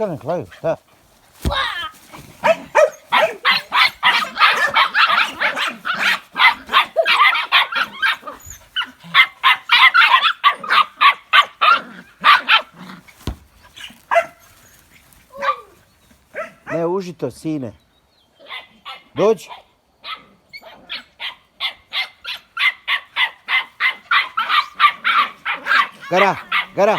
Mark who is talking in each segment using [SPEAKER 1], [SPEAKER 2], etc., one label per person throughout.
[SPEAKER 1] Neka ne klaju, šta? Ne, užito, sine. Dođi. Gara, gara.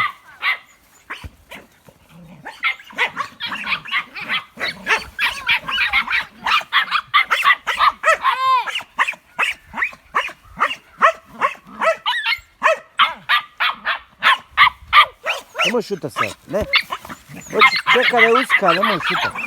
[SPEAKER 1] Nemoj šuta sad, ne. Čekaj da je uska, nemoj šuta.